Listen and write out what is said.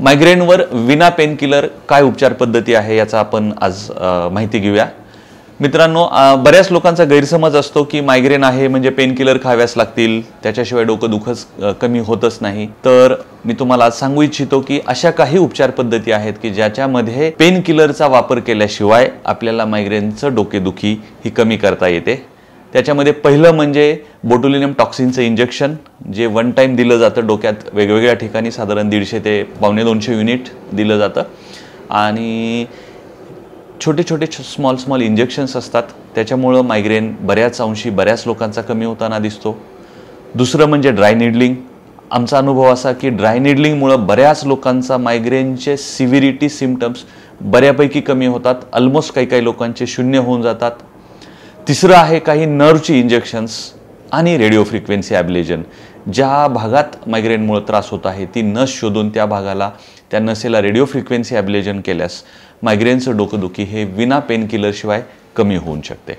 मायग्रेनवर विना पेनकिलर काय उपचार पद्धती आहे याचा आपण आज माहिती घेऊया। मित्रांनो, बऱ्याच लोकांचा गैरसमज असतो की मायग्रेन आहे म्हणजे पेनकिलर खाव्यास लागतील, त्याच्याशिवाय डोकं दुखच कमी होतच नाही। तर मी तुम्हाला आज सांगू इच्छितो की अशा काही उपचार पद्धती आहेत की ज्याच्यामध्ये पेनकिलरचा वापर केल्याशिवाय आपल्याला मायग्रेनचं डोकेदुखी ही कमी करता येते। त्याच्यामध्ये पहिलं म्हणजे बोटुलिनम टॉक्सिनचं इंजेक्शन, जे वन टाइम दिलं जातं डोक्यात वेगवेगळ्या ठिकाणी, साधारण 150 ते 150 युनिट दिलं जातं आणि छोटे छोटे स्मॉल इंजेक्शन्स असतात। त्याच्यामुळे मायग्रेन बऱ्याच अंशी बऱ्याच लोकांचा कमी होताना दिसतो। दुसरं म्हणजे ड्राय निडलिंग। आमचा अनुभव असा की ड्राय निडलिंगमुळे बऱ्याच लोकांचा मायग्रेनचे सिव्हिरिटी सिम्पटम्स बऱ्यापैकी कमी होतात, ऑलमोस्ट काही लोकांचे शून्य होऊन जातात। तिसरं आहे काही नर्वची इंजेक्शन्स आणि रेडिओ फ्रिक्वेन्सी ॲब्लेजन। ज्या भागात मायग्रेनमुळे त्रास होत आहे ती नस शोधून त्या भागाला, त्या नसेला रेडिओ फ्रिक्वेन्सी ॲब्लेजन केल्यास मायग्रेनचं डोकंदुखी हे विना पेनकिलर शिवाय कमी होऊ शकते।